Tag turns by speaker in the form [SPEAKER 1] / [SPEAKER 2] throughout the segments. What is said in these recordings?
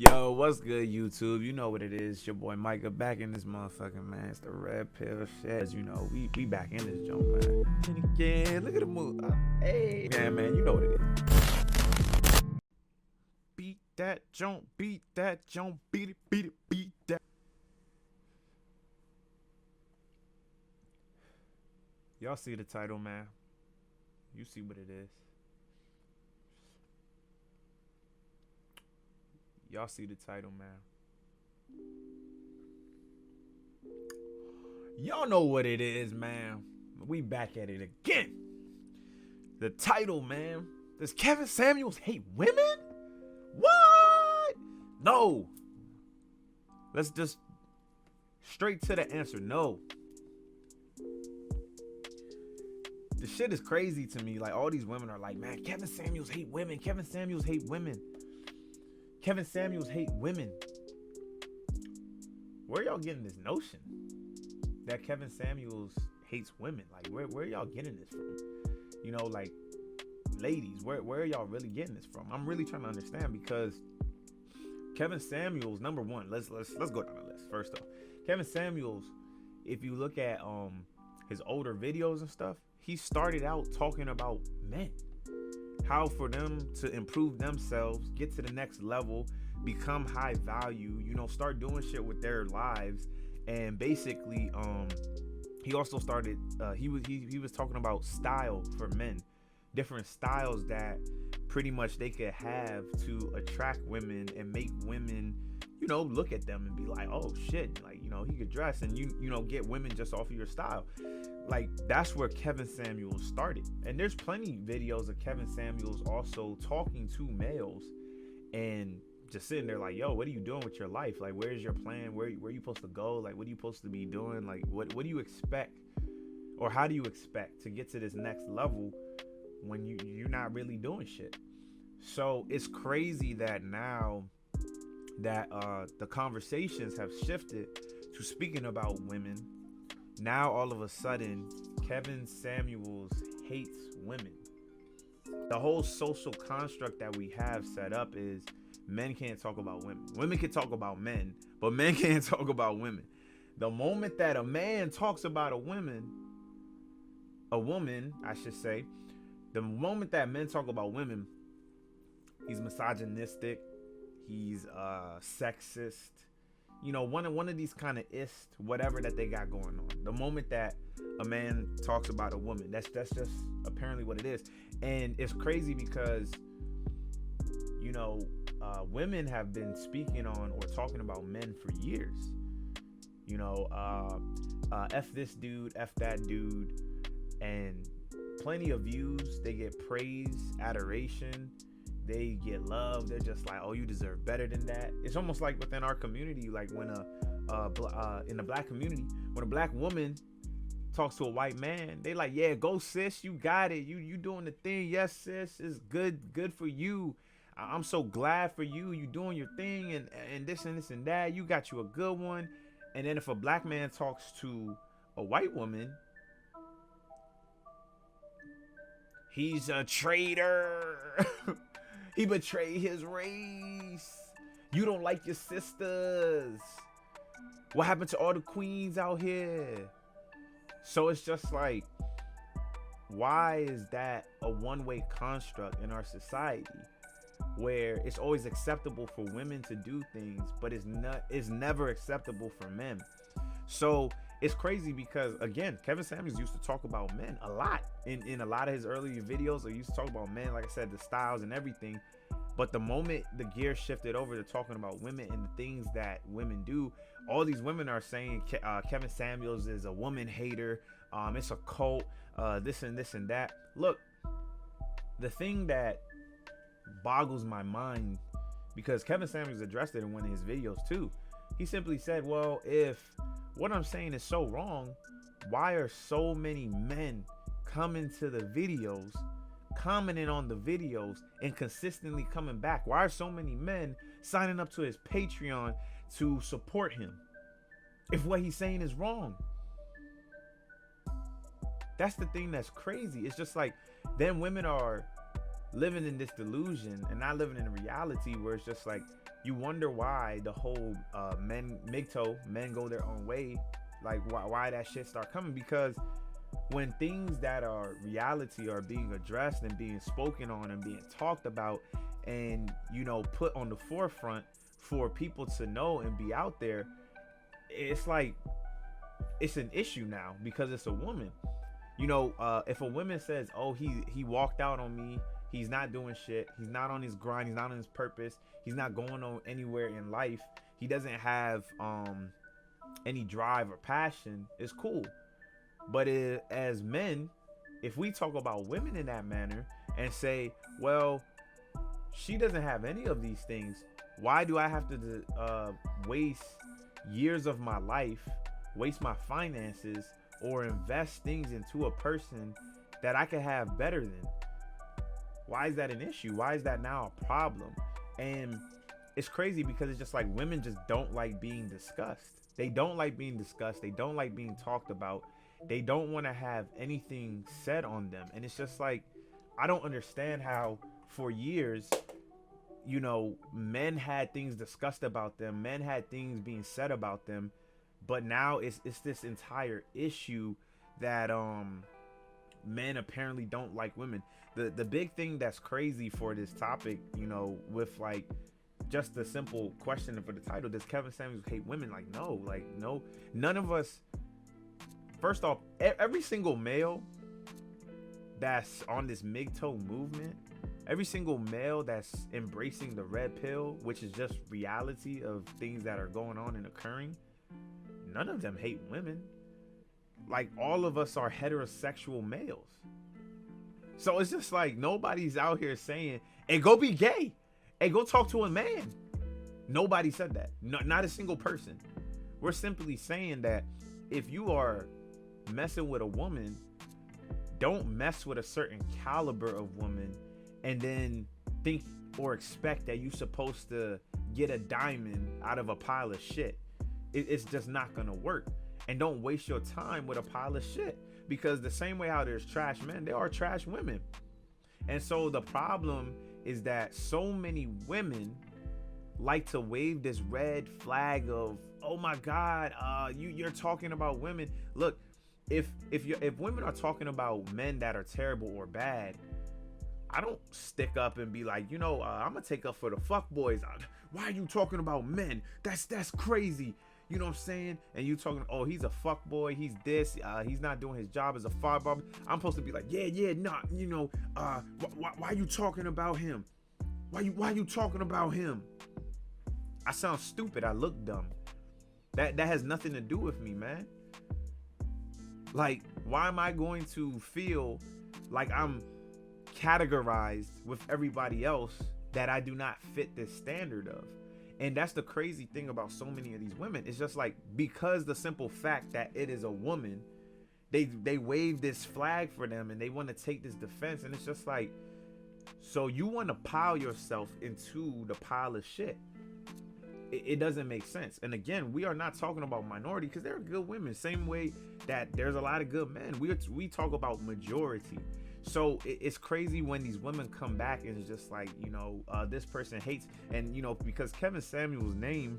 [SPEAKER 1] Yo, what's good, YouTube? You know what it is. Your boy Micah back in this motherfucking, man. It's the red pill shit. As you know, we back in this joint, man. And again, look at the move. Hey, yeah, man, you know what it is. Beat that joint, beat that joint, beat it, beat that. Y'all see the title, man. You see what it is. Y'all see the title, man. Y'all know what it is, man. We back at it again. The title, man. Does Kevin Samuels hate women? What? No. Let's just straight to the answer. No. The shit is crazy to me. Like, all these women are like, man, Kevin Samuels hate women. Kevin Samuels hate women. Kevin Samuels hate women. Where y'all getting this notion that Kevin Samuels hates women? Like, where y'all getting this from? You know, like, ladies, where are y'all really getting this from? I'm really trying to understand, because Kevin Samuels, number one, let's go down the list. First off, Kevin Samuels, if you look at his older videos and stuff, he started out talking about men. How for them to improve themselves, get to the next level, become high value, you know, start doing shit with their lives. And basically, he also started, he was talking about style for men, different styles that pretty much they could have to attract women and make women, you know, look at them and be like, oh shit, like, you know, he could dress, and you know, get women just off of your style. Like, that's where Kevin Samuels started. And there's plenty videos of Kevin Samuels also talking to males and just sitting there like, yo, what are you doing with your life? Like, where's your plan? Where are you supposed to go? Like, what are you supposed to be doing? Like, what do you expect, or how do you expect to get to this next level when you're not really doing shit? So it's crazy that now that the conversations have shifted to speaking about women. Now all of a sudden, Kevin Samuels hates women. The whole social construct that we have set up is men can't talk about women. Women can talk about men, but men can't talk about women. The moment that a man talks about a woman, I should say, the moment that men talk about women, he's misogynistic, he's sexist. You know, one of these kind of whatever that they got going on. The moment that a man talks about a woman, that's just apparently what it is. And it's crazy because, you know, women have been speaking on or talking about men for years. You know, F this dude, F that dude, and plenty of views. They get praise, adoration. They get love. They're just like, oh, you deserve better than that. It's almost like within our community, like when in the black community, when a black woman talks to a white man, they like, yeah, go sis, you got it. You doing the thing. Yes, sis, it's good for you. I'm so glad for you. You doing your thing, and this and this and that. You got you a good one. And then if a black man talks to a white woman, he's a traitor. He betrayed his race. You don't like your sisters. What happened to all the queens out here? So it's just like, why is that a one-way construct in our society where it's always acceptable for women to do things, but it's never acceptable for men? So it's crazy because, again, Kevin Samuels used to talk about men a lot in a lot of his earlier videos. He used to talk about men, like I said, the styles and everything. But the moment the gear shifted over to talking about women and the things that women do, all these women are saying Kevin Samuels is a woman hater. It's a cult, this and that. Look, the thing that boggles my mind, because Kevin Samuels addressed it in one of his videos too. He simply said, well, if what I'm saying is so wrong, why are so many men coming to the videos, commenting on the videos, and consistently coming back? Why are so many men signing up to his Patreon to support him if what he's saying is wrong? That's the thing that's crazy. It's just like, then women are living in this delusion and not living in reality, where it's just like, you wonder why the whole men go their own way, like why that shit start coming. Because when things that are reality are being addressed and being spoken on and being talked about, and put on the forefront for people to know and be out there, it's like it's an issue now because it's a woman. If a woman says, oh, he walked out on me, he's not doing shit, he's not on his grind, he's not on his purpose, he's not going on anywhere in life, he doesn't have any drive or passion, it's cool. But as men, if we talk about women in that manner and say, well, she doesn't have any of these things, why do I have to waste years of my life, waste my finances, or invest things into a person that I could have better than? Why is that an issue? Why is that now a problem? And it's crazy because it's just like women just don't like being discussed. They don't like being discussed. They don't like being talked about. They don't want to have anything said on them. And it's just like, I don't understand how for years, men had things discussed about them. Men had things being said about them. But now it's this entire issue that men apparently don't like women. The big thing that's crazy for this topic, with like just the simple question for the title, does Kevin Samuels hate women? No, none of us. First off, every single male that's on this MGTOW movement, every single male that's embracing the red pill, which is just reality of things that are going on and occurring, none of them hate women. Like, all of us are heterosexual males. So it's just like nobody's out here saying, hey, go be gay. Hey, go talk to a man. Nobody said that. Not a single person. We're simply saying that if you are messing with a woman, don't mess with a certain caliber of woman and then think or expect that you're supposed to get a diamond out of a pile of shit. It's just not gonna work. And don't waste your time with a pile of shit, because the same way how there's trash men, there are trash women. And so the problem is that so many women like to wave this red flag of, oh my God, you're talking about women. Look, if women are talking about men that are terrible or bad, I don't stick up and be like, I'm gonna take up for the fuck boys. Why are you talking about men? That's crazy. You know what I'm saying? And you talking, oh, he's a fuck boy, he's this, he's not doing his job as a father. I'm supposed to be like, why are you talking about him? Why you talking about him? I sound stupid. I look dumb. That has nothing to do with me, man. Like, why am I going to feel like I'm categorized with everybody else that I do not fit this standard of? And that's the crazy thing about so many of these women. It's just like, because the simple fact that it is a woman, they wave this flag for them and they want to take this defense. And it's just like, so you want to pile yourself into the pile of shit. It doesn't make sense. And again, we are not talking about minority, because there are good women. Same way that there's a lot of good men. We talk about majority. So it's crazy when these women come back and it's just like, this person hates. And, because Kevin Samuels' name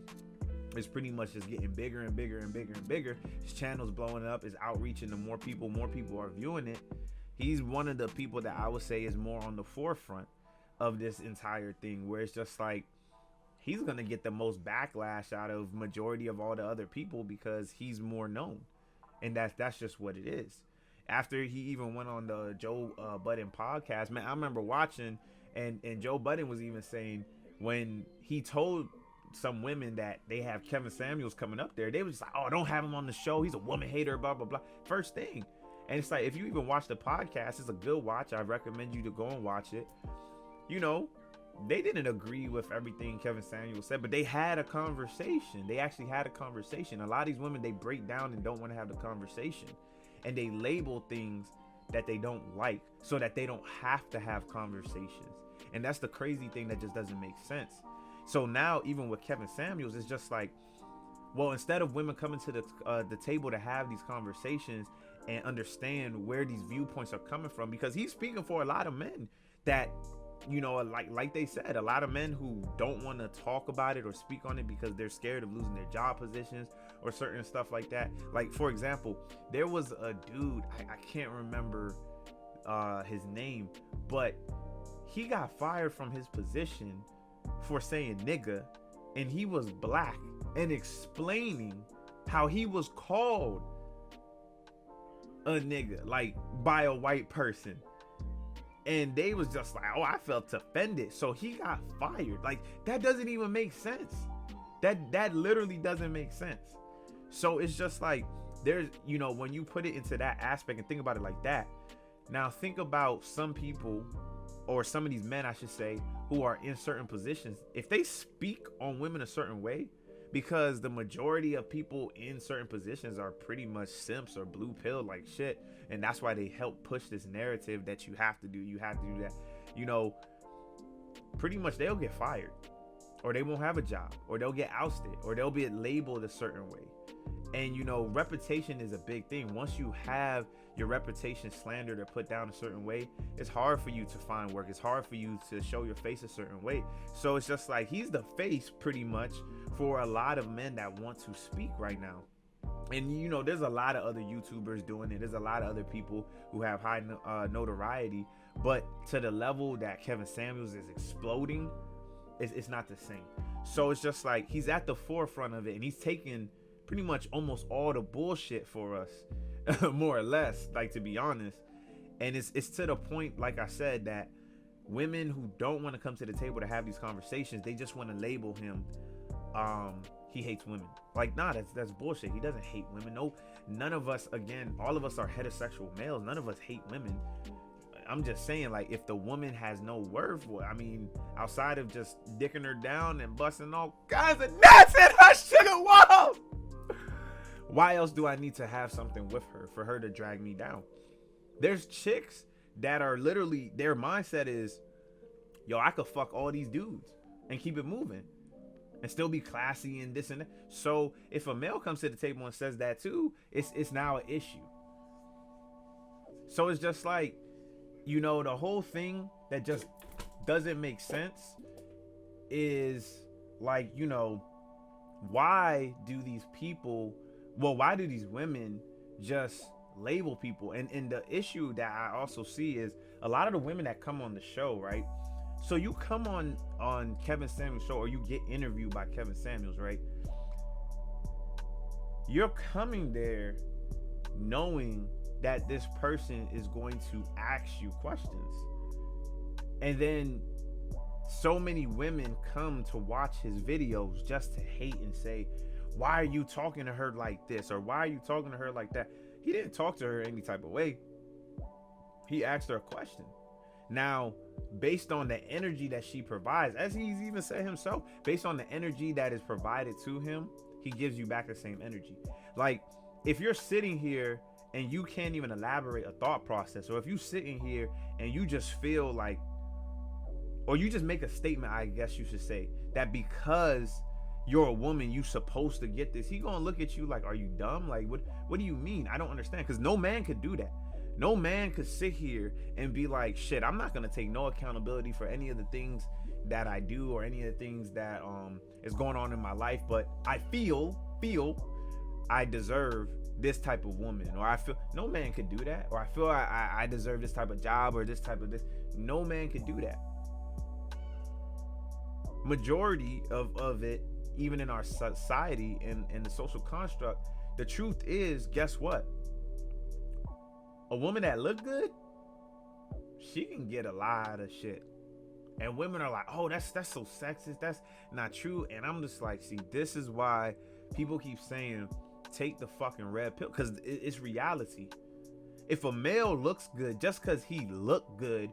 [SPEAKER 1] is pretty much just getting bigger and bigger and bigger and bigger. His channel's blowing up, is outreaching to more people are viewing it. He's one of the people that I would say is more on the forefront of this entire thing, where it's just like, he's going to get the most backlash out of majority of all the other people because he's more known. And that's just what it is. After he even went on the Joe Budden podcast, man, I remember watching, and Joe Budden was even saying, when he told some women that they have Kevin Samuels coming up there, they was just like, oh, don't have him on the show, he's a woman hater, blah blah blah. First thing. And it's like, if you even watch the podcast, it's a good watch. I recommend you to go and watch it. They didn't agree with everything Kevin Samuels said, but they had a conversation. They actually had a conversation. A lot of these women, they break down and don't want to have the conversation. And they label things that they don't like so that they don't have to have conversations. And that's the crazy thing that just doesn't make sense. So now, even with Kevin Samuels, it's just like, well, instead of women coming to the table to have these conversations and understand where these viewpoints are coming from, because he's speaking for a lot of men that like they said, a lot of men who don't want to talk about it or speak on it because they're scared of losing their job positions or certain stuff like that. Like, for example, there was a dude, I can't remember his name, but he got fired from his position for saying nigga, and he was black, and explaining how he was called a nigga, like, by a white person. And they was just like, oh, I felt offended. So he got fired. Like, that doesn't even make sense. That literally doesn't make sense. So it's just like, there's, when you put it into that aspect and think about it like that, now think about some people, or some of these men, I should say, who are in certain positions. If they speak on women a certain way, because the majority of people in certain positions are pretty much simps or blue pill like shit, and that's why they help push this narrative that you have to do that, pretty much they'll get fired, or they won't have a job, or they'll get ousted, or they'll be labeled a certain way. And reputation is a big thing. Once you have your reputation slandered or put down a certain way, it's hard for you to find work. It's hard for you to show your face a certain way. So it's just like, he's the face pretty much for a lot of men that want to speak right now. And there's a lot of other YouTubers doing it. There's a lot of other people who have high notoriety, but to the level that Kevin Samuels is exploding, it's not the same. So it's just like, he's at the forefront of it, and he's taking pretty much almost all the bullshit for us, more or less, like, to be honest. And it's to the point, like I said, that women who don't want to come to the table to have these conversations, they just want to label him, he hates women. Like, nah, that's bullshit. He doesn't hate women. No, none of us, again, all of us are heterosexual males. None of us hate women. I'm just saying, like, if the woman has no worth, outside of just dicking her down and busting all kinds of nuts in her sugar walls, why else do I need to have something with her for her to drag me down? There's chicks that are literally, their mindset is, yo, I could fuck all these dudes and keep it moving and still be classy and this and that. So if a male comes to the table and says that too, it's now an issue. So it's just like, the whole thing that just doesn't make sense is like, why do these women just label people? And the issue that I also see is a lot of the women that come on the show, right? So you come on Kevin Samuels' show, or you get interviewed by Kevin Samuels, right? You're coming there knowing that this person is going to ask you questions. And then so many women come to watch his videos just to hate and say, why are you talking to her like this? Or why are you talking to her like that? He didn't talk to her any type of way. He asked her a question. Now, based on the energy that she provides, as he's even said himself, based on the energy that is provided to him, he gives you back the same energy. Like, if you're sitting here and you can't even elaborate a thought process, or if you sitting here and you just feel like, or you just make a statement, I guess you should say, that because you're a woman, you supposed to get this, he gonna look at you like, are you dumb? Like, what do you mean? I don't understand. Because no man could do that. No man could sit here and be like, shit, I'm not gonna take no accountability for any of the things that I do or any of the things that is going on in my life, but I feel I deserve this type of woman, or I feel, no man could do that, or I feel I deserve this type of job, or this type of this. No man could do that. Majority of it, even in our society and the social construct, the truth is, guess what? A woman that look good, she can get a lot of shit. And women are like, oh, that's so sexist. That's not true. And I'm just like, see, this is why people keep saying, take the fucking red pill, because it's reality. If a male looks good just because he look good,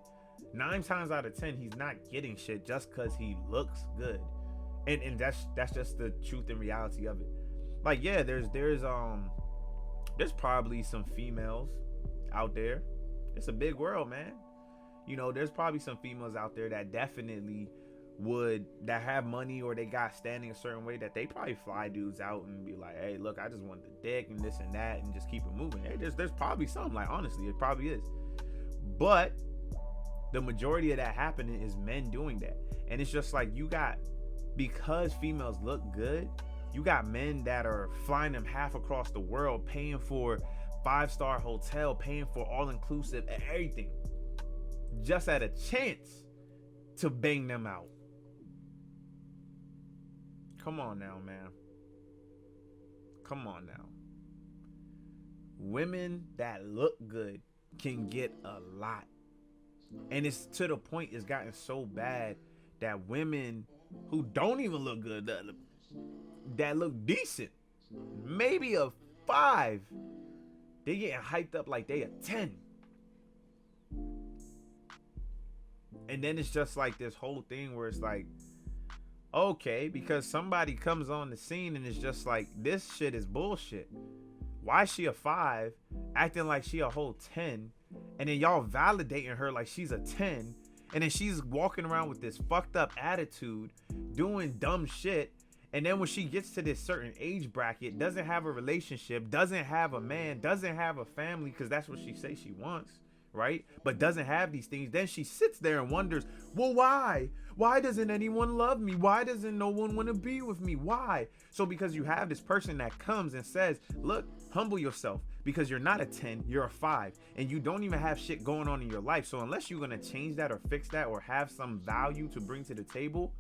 [SPEAKER 1] 9 times out of 10 he's not getting shit just because he looks good. And that's just the truth and reality of it. Like, yeah, there's probably some females out there. It's a big world, man. There's probably some females out there that definitely that have money, or they got standing a certain way, that they probably fly dudes out and be like, hey, look, I just want the dick and this and that, and just keep it moving. Hey, there's probably some, like, honestly, it probably is. But The majority of that happening is men doing that. And it's just like, because females look good, you got men that are flying them half across the world, paying for 5-star hotel, paying for all-inclusive, everything, just at a chance to bang them out. Come on now, man. Come on now. Women that look good can get a lot. And it's to the point it's gotten so bad that women who don't even look good, that look decent, maybe a 5, they getting hyped up like they a 10. And then it's just like this whole thing where it's like, okay, because somebody comes on the scene and it's just like, this shit is bullshit. Why is she a 5 acting like she a whole 10? And then y'all validating her like she's a 10. And then she's walking around with this fucked up attitude, doing dumb shit. And then when she gets to this certain age bracket, doesn't have a relationship, doesn't have a man, doesn't have a family, because that's what she says she wants, right? But doesn't have these things. Then she sits there and wonders, well, why? Why doesn't anyone love me? Why doesn't no one want to be with me? Why? So because you have this person that comes and says, look, humble yourself, because you're not a 10, you're a 5, and you don't even have shit going on in your life. So unless you're going to change that or fix that or have some value to bring to the table,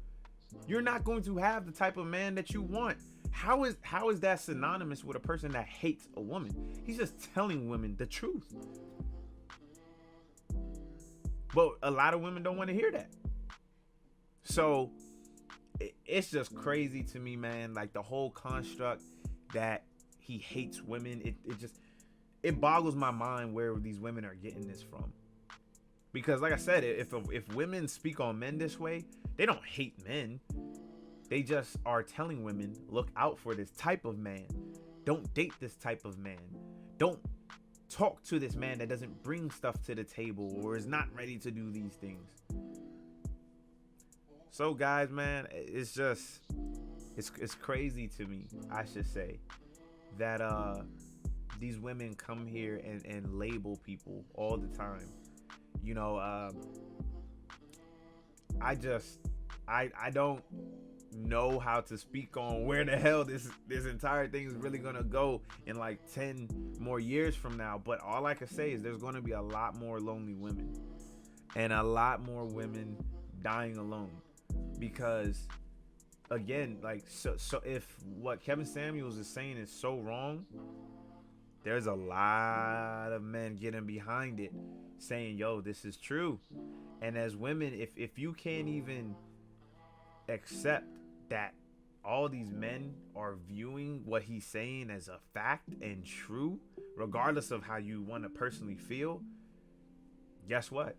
[SPEAKER 1] you're not going to have the type of man that you want. How is that synonymous with a person that hates a woman? He's just telling women the truth. But a lot of women don't want to hear that. So it's just crazy to me, man. Like the whole construct that he hates women, it boggles my mind where these women are getting this from. Because like I said, if women speak on men this way, they don't hate men. They just are telling women, look out for this type of man. Don't date this type of man. Don't talk to this man that doesn't bring stuff to the table or is not ready to do these things. So guys, man, it's crazy to me, I should say, that these women come here and label people all the time. You know, I don't know how to speak on where the hell this entire thing is really gonna go in like 10 more years from now. But all I can say is there's gonna be a lot more lonely women and a lot more women dying alone, because again, like, so if what Kevin Samuels is saying is so wrong, there's a lot of men getting behind it saying, yo, this is true. And as women, if you can't even accept that all these men are viewing what he's saying as a fact and true, regardless of how you want to personally feel, guess what?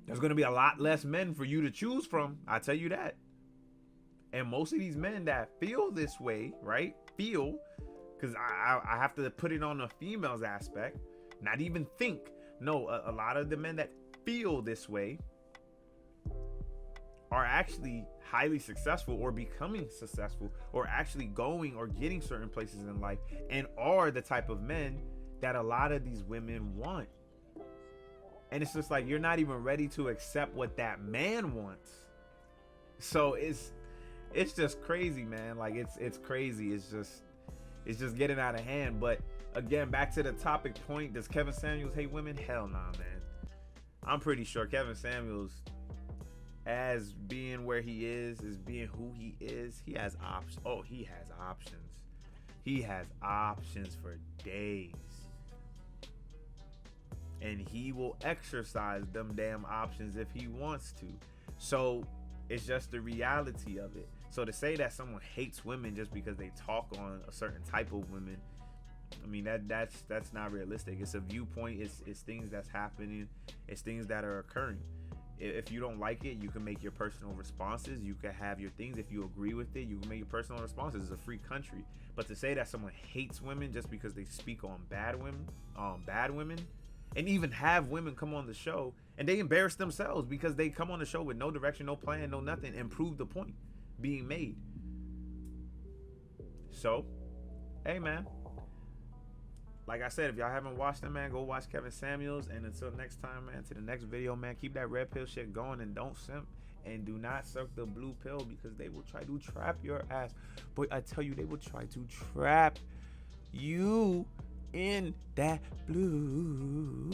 [SPEAKER 1] There's going to be a lot less men for you to choose from. I tell you that. And most of these men that feel this way, right? Because I have to put it on the female's aspect, not even think. No, a lot of the men that feel this way are actually highly successful or becoming successful or actually going or getting certain places in life, and are the type of men that a lot of these women want. And it's just like, you're not even ready to accept what that man wants. So it's just crazy, man. Like it's crazy. It's just getting out of hand. But again, back to the topic point, does Kevin Samuels hate women? Hell nah, man. I'm pretty sure Kevin Samuels, as being where he is being who he is, he has options. Oh, he has options. He has options for days. And he will exercise them damn options if he wants to. So it's just the reality of it. So to say that someone hates women just because they talk on a certain type of women, I mean, that's not realistic. It's a viewpoint. It's things that's happening. It's things that are occurring. If you don't like it, you can make your personal responses. You can have your things. If you agree with it, you can make your personal responses. It's a free country. But to say that someone hates women just because they speak on bad women, and even have women come on the show and they embarrass themselves because they come on the show with no direction, no plan, no nothing, and prove the point being made. So, hey man, like I said, if y'all haven't watched them, man, go watch Kevin Samuels. And until next time, man, to the next video, man, keep that red pill shit going and don't simp. And do not suck the blue pill because they will try to trap your ass. But I tell you, they will try to trap you in that blue